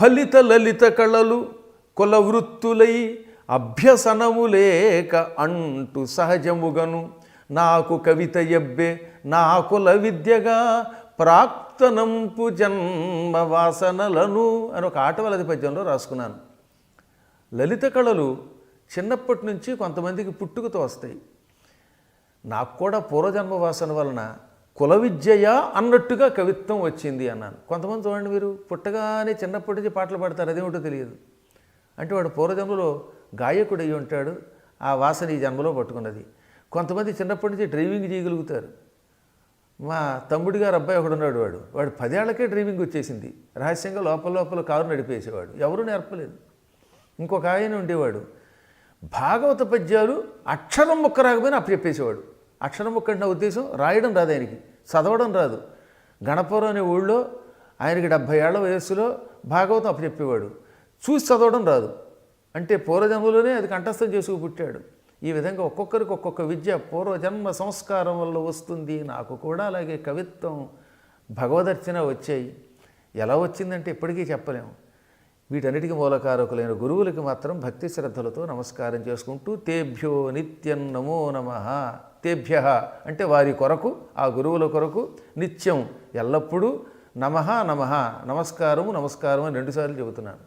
ఫలిత లలిత కళలు కుల వృత్తులై అభ్యసనము లేక అంటు సహజముగను నాకు కవిత ఎబ్బే నా కుల విద్యగా ప్రాక్తనంపు జన్మ వాసనలను అని ఒక ఆటవలది పద్యంలో రాసుకున్నాను. లలిత కళలు చిన్నప్పటి నుంచి కొంతమందికి పుట్టుకతో వస్తాయి. నాకు కూడా పూర్వజన్మ వాసన వలన కుల విద్యయా అన్నట్టుగా కవిత్వం వచ్చింది అన్నాను. కొంతమంది చూడండి, మీరు పుట్టగానే చిన్నప్పటి నుంచి పాటలు పాడతారు, అదేమిటో తెలియదు. అంటే వాడు పూర్వజన్మలో గాయకుడు అయ్యి ఉంటాడు, ఆ వాసన ఈ జన్మలో పట్టుకున్నది. కొంతమంది చిన్నప్పటి నుంచి డ్రైవింగ్ చేయగలుగుతారు. మా తమ్ముడి గారు అబ్బాయి ఒకడు ఉన్నాడు, వాడు 10 ఏళ్లకే డ్రైవింగ్ వచ్చేసింది. రహస్యంగా లోపల కారు నడిపేసేవాడు, ఎవరూ నేర్పలేదు. ఇంకొక ఆయన ఉండేవాడు, భాగవత పద్యాలు అక్షరం ముక్క రాకపోయినా అప్పచెప్పేసేవాడు. అక్షరం ముక్క అంటే నా ఉద్దేశం రాయడం రాదు ఆయనకి, చదవడం రాదు. గణపురం అనే ఊళ్ళో ఆయనకి 70 ఏళ్ల వయస్సులో భాగవతం అప్పచెప్పేవాడు. చూసి చదవడం రాదు, అంటే పూర్వజన్మలోనే అది కంఠస్థం చేసుకు పుట్టాడు. ఈ విధంగా ఒక్కొక్కరికి ఒక్కొక్క విద్య పూర్వజన్మ సంస్కారం వల్ల వస్తుంది. నాకు కూడా అలాగే కవిత్వం, భగవదర్చన వచ్చాయి. ఎలా వచ్చిందంటే ఇప్పటికీ చెప్పలేము. వీటన్నిటికీ మూలకారకులైన గురువులకి మాత్రం భక్తి శ్రద్ధలతో నమస్కారం చేసుకుంటూ తేభ్యో నిత్యం నమో నమః. తేభ్య అంటే వారి కొరకు, ఆ గురువుల కొరకు నిత్యం ఎల్లప్పుడూ నమః నమః, నమస్కారము నమస్కారం అని 2 సార్లు చెబుతున్నాను.